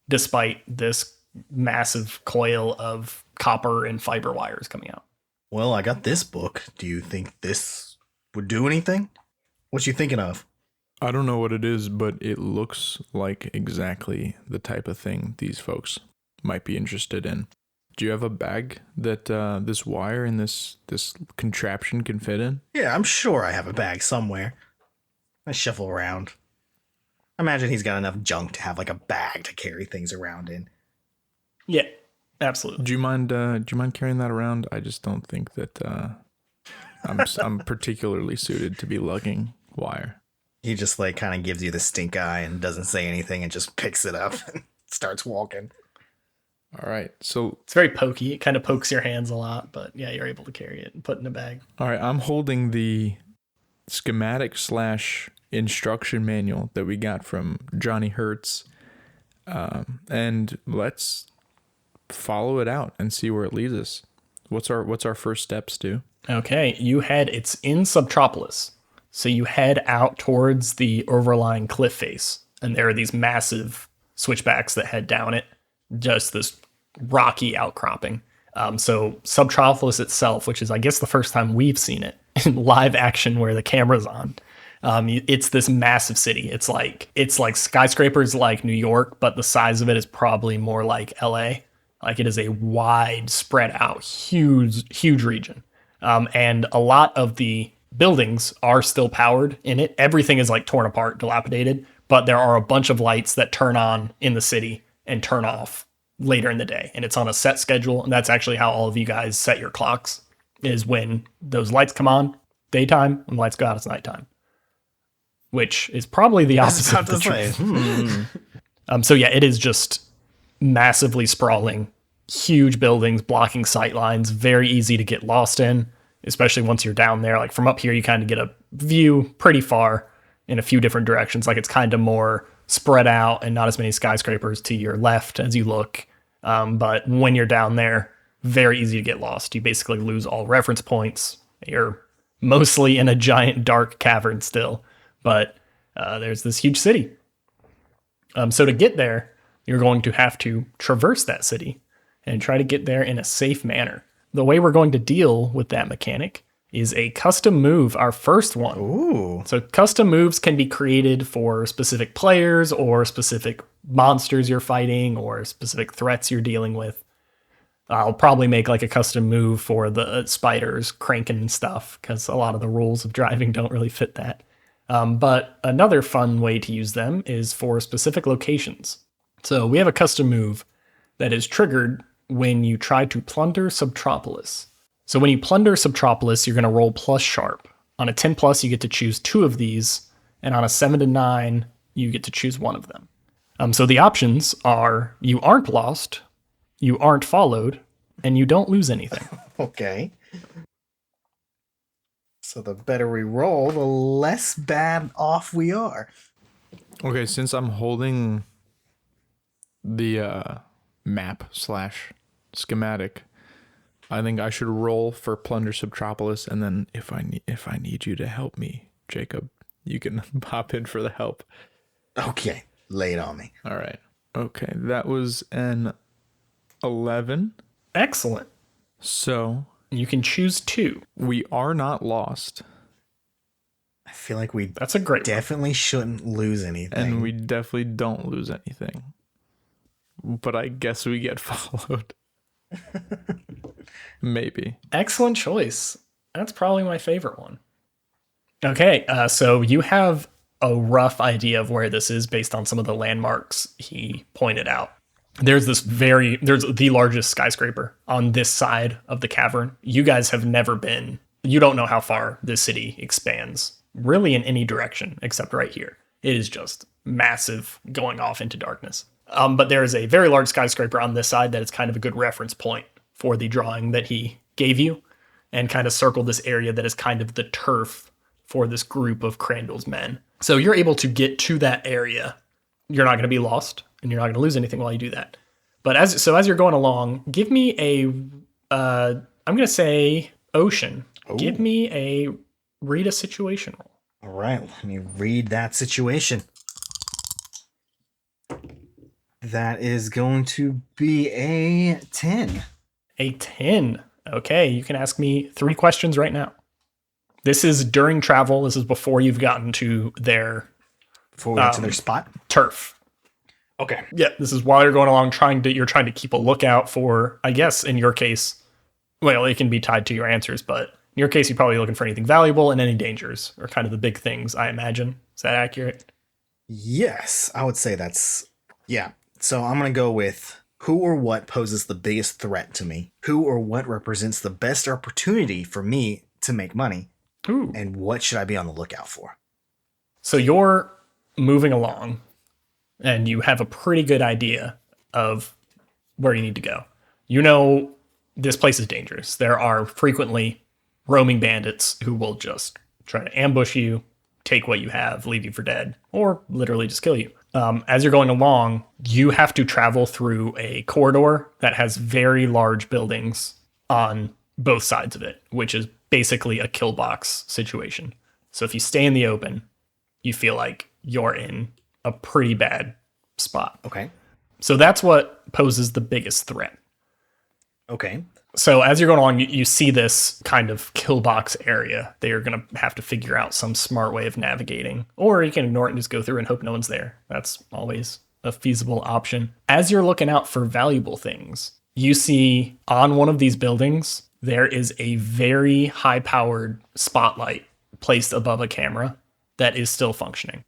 despite this massive coil of copper and fiber wires coming out. Well, I got this book. Do you think this would do anything? What you thinking of? I don't know what it is, but it looks like exactly the type of thing these folks might be interested in. Do you have a bag that this wire and this contraption can fit in? Yeah, I'm sure I have a bag somewhere. I shuffle around. Imagine he's got enough junk to have like a bag to carry things around in. Yeah, absolutely. Do you mind carrying that around? I just don't think that I'm particularly suited to be lugging wire. He just like kind of gives you the stink eye and doesn't say anything and just picks it up and starts walking. All right, so It's very pokey. It kind of pokes your hands a lot, but yeah, you're able to carry it and put it in a bag. all right, I'm holding the schematic / instruction manual that we got from Johnny Hertz, and let's follow it out and see where it leads us. What's our first step, Stu? Okay, it's in Subtropolis. So you head out towards the overlying cliff face, and there are these massive switchbacks that head down it, just this rocky outcropping. So Subtropolis itself, which is, I guess, the first time we've seen it in live action where the camera's on. It's this massive city. It's like skyscrapers like New York, but the size of it is probably more like LA. Like it is a wide, spread out, huge region. And a lot of the buildings are still powered in it. Everything is like torn apart, dilapidated, but there are a bunch of lights that turn on in the city and turn off later in the day. And it's on a set schedule. And that's actually how all of you guys set your clocks, is when those lights come on, daytime, when lights go out, it's nighttime. Which is probably the opposite of the truth. So yeah, it is just massively sprawling, huge buildings blocking sight lines, very easy to get lost in, especially once you're down there. Like from up here, you kind of get a view pretty far in a few different directions. Like it's kind of more spread out and not as many skyscrapers to your left as you look. But when you're down there, very easy to get lost. You basically lose all reference points. You're mostly in a giant dark cavern still, but there's this huge city. So to get there, you're going to have to traverse that city. and try to get there in a safe manner. The way we're going to deal with that mechanic is a custom move, our first one. Ooh. So custom moves can be created for specific players or specific monsters you're fighting or specific threats you're dealing with. I'll probably make like a custom move for the spiders cranking and stuff because a lot of the rules of driving don't really fit that. But another fun way to use them is for specific locations. So we have a custom move that is triggered when you try to plunder Subtropolis. So when you plunder Subtropolis, you're going to roll plus sharp. On a 10 plus, you get to choose 2 of these, and on a 7 to 9, you get to choose 1 of them. So the options are you aren't lost, you aren't followed, and you don't lose anything. Okay. So the better we roll, the less bad off we are. Okay, since I'm holding the map / schematic, I think I should roll for plunder Subtropolis, and then if I need you to help me, Jacob, you can pop in for the help. Okay, lay it on me. All right. Okay, that was an 11. Excellent. So You can choose 2. we are not lost, I feel like we That's a great one. definitely shouldn't lose anything. and we definitely don't lose anything. But I guess we get followed. Maybe. Excellent choice. That's probably my favorite one. Okay, so you have a rough idea of where this is based on some of the landmarks he pointed out. There's the largest skyscraper on this side of the cavern. You guys have never been. You don't know how far this city expands, really in any direction except right here. It is just massive, going off into darkness. But there is a very large skyscraper on this side that is kind of a good reference point for the drawing that he gave you, and kind of circle this area that is kind of the turf for this group of Crandall's men. So you're able to get to that area. You're not going to be lost, and you're not going to lose anything while you do that. But as you're going along, give me I'm going to say Ocean. Ooh. Give me read a situation roll. All right, let me read that situation. That is going to be a 10. A 10. Okay, you can ask me 3 questions right now. This is during travel. This is before you've gotten to their Before we get to their spot. turf. Okay. Yeah, this is while you're going along, you're trying to keep a lookout for, I guess in your case, well, it can be tied to your answers, but in your case, you're probably looking for anything valuable, and any dangers are kind of the big things, I imagine. Is that accurate? Yes, I would say yeah. So I'm going to go with who or what poses the biggest threat to me, who or what represents the best opportunity for me to make money, Ooh. and what should I be on the lookout for? So you're moving along, and you have a pretty good idea of where you need to go. You know this place is dangerous. There are frequently roaming bandits who will just try to ambush you, take what you have, leave you for dead, or literally just kill you. As you're going along, you have to travel through a corridor that has very large buildings on both sides of it, which is basically a kill box situation. So if you stay in the open, you feel like you're in a pretty bad spot. Okay. So that's what poses the biggest threat. Okay. So as you're going along, you see this kind of kill box area that you're going to have to figure out some smart way of navigating, or you can ignore it and just go through and hope no one's there. That's always a feasible option. As you're looking out for valuable things, you see on one of these buildings, there is a very high-powered spotlight placed above a camera that is still functioning.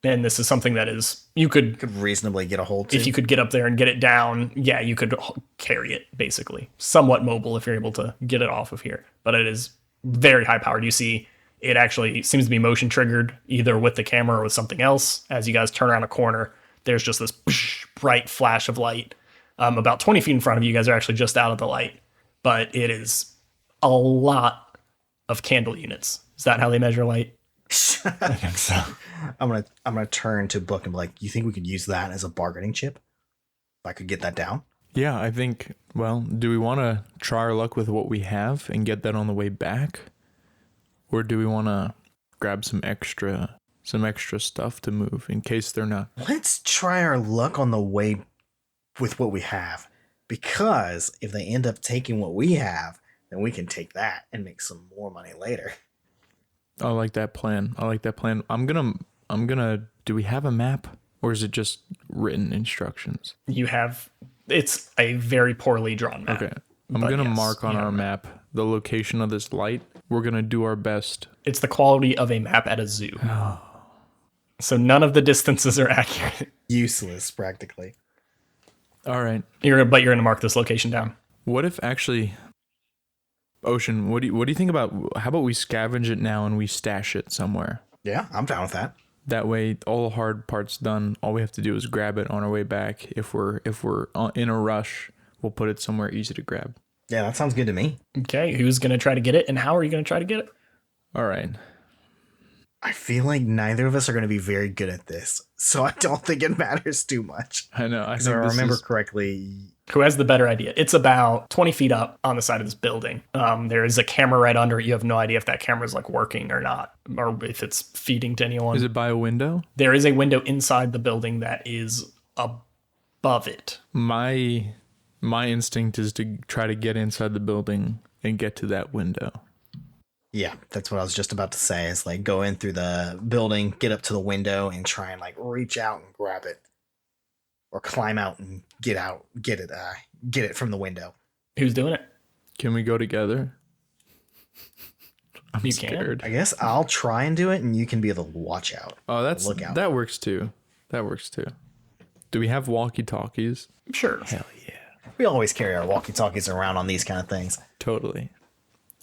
And this is something that is, you could reasonably get a hold to. if you could get up there and get it down, yeah, you could carry it, basically. Somewhat mobile if you're able to get it off of here. But it is very high powered. You see, it actually seems to be motion triggered, either with the camera or with something else. As you guys turn around a corner, there's just this bright flash of light. About 20 feet in front of you, guys are actually just out of the light. But it is a lot of candle units. Is that how they measure light? I think so. I'm gonna turn to Book and be like, you think we could use that as a bargaining chip? If I could get that down? Yeah, I think, well, do we want to try our luck with what we have and get that on the way back? Or do we want to grab some extra stuff to move in case they're not? Let's try our luck on the way with what we have. Because if they end up taking what we have, then we can take that and make some more money later. I like that plan. I'm gonna. Do we have a map, or is it just written instructions? It's a very poorly drawn map. Okay. I'm But gonna yes, mark on you have our a map the location of this light. We're gonna do our best. It's the quality of a map at a zoo. So none of the distances are accurate. Useless, practically. All right. You're gonna mark this location down. What if actually, Ocean? What do you think about? How about we scavenge it now and we stash it somewhere? Yeah, I'm down with that. That way, all the hard parts done. All we have to do is grab it on our way back. If we're in a rush, we'll put it somewhere easy to grab. Yeah, that sounds good to me. Okay, who's gonna try to get it, and how are you gonna try to get it? All right. I feel like neither of us are going to be very good at this, so I don't think it matters too much. I know. If I remember correctly. Who has the better idea? It's about 20 feet up on the side of this building. There is a camera right under it. You have no idea if that camera is like working or not, or if it's feeding to anyone. Is it by a window? There is a window inside the building that is above it. My instinct is to try to get inside the building and get to that window. Yeah, that's what I was just about to say. Is like go in through the building, get up to the window, and try and like reach out and grab it, or climb out and get it from the window. Who's doing it? Can we go together? I'm You scared. I guess I'll try and do it, and you can be the watch out. Oh, Look out. that works too. Do we have walkie-talkies? Sure. Hell yeah. We always carry our walkie-talkies around on these kind of things. Totally.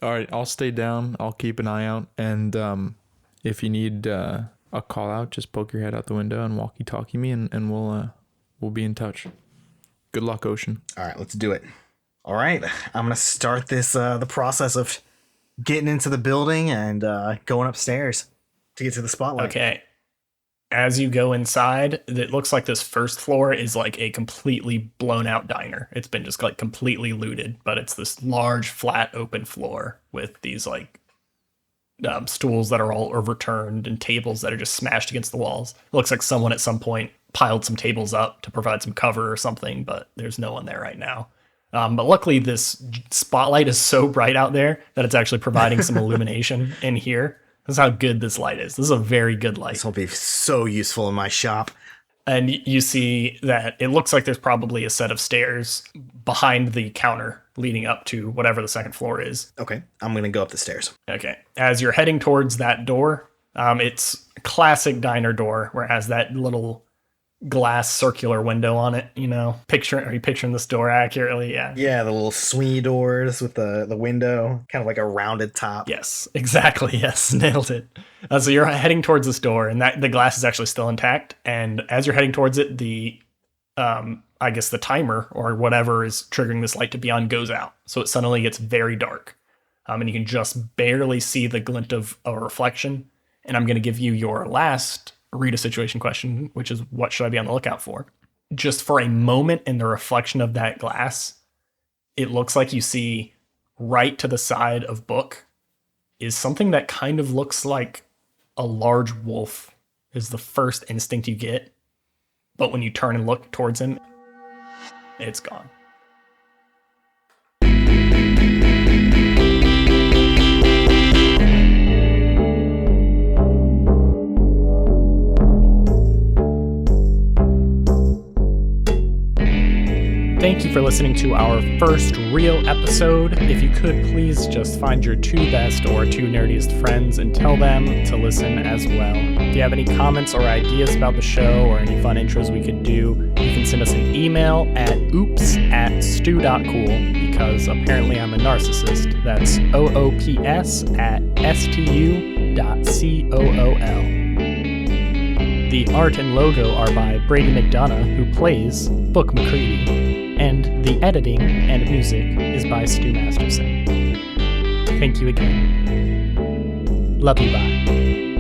All right, I'll stay down. I'll keep an eye out, and if you need a call out, just poke your head out the window and walkie-talkie me, and we'll be in touch. Good luck, Ocean. All right, let's do it. All right, I'm gonna start this the process of getting into the building and going upstairs to get to the spotlight. Okay. As you go inside, it looks like this first floor is like a completely blown out diner. It's been just like completely looted, but it's this large, flat, open floor with these like stools that are all overturned and tables that are just smashed against the walls. It looks like someone at some point piled some tables up to provide some cover or something, but there's no one there right now. But luckily, this spotlight is so bright out there that it's actually providing some illumination in here. This is how good this light is. This is a very good light. This will be so useful in my shop. And you see that it looks like there's probably a set of stairs behind the counter leading up to whatever the second floor is. Okay, I'm gonna go up the stairs. Okay. As you're heading towards that door, it's a classic diner door where it has that little glass circular window on it, you know. Are you picturing this door accurately? Yeah. Yeah, the little swingy doors with the window, kind of like a rounded top. Yes, exactly. Yes, nailed it. So you're heading towards this door, and the glass is actually still intact. And as you're heading towards it, I guess the timer or whatever is triggering this light to be on goes out. So it suddenly gets very dark, and you can just barely see the glint of a reflection. And I'm going to give you your last read a situation question, which is what should I be on the lookout for? Just for a moment in the reflection of that glass, it looks like you see right to the side of Book is something that kind of looks like a large wolf is the first instinct you get. But when you turn and look towards him, it's gone. Thank you for listening to our first real episode. If you could, please just find your two best or two nerdiest friends and tell them to listen as well. If you have any comments or ideas about the show or any fun intros we could do, you can send us an email at oops@stu.cool because apparently I'm a narcissist. That's oops@stu.cool. The art and logo are by Brady McDonough, who plays Book McCready. And the editing and music is by Stu Masterson. Thank you again. Love you, bye.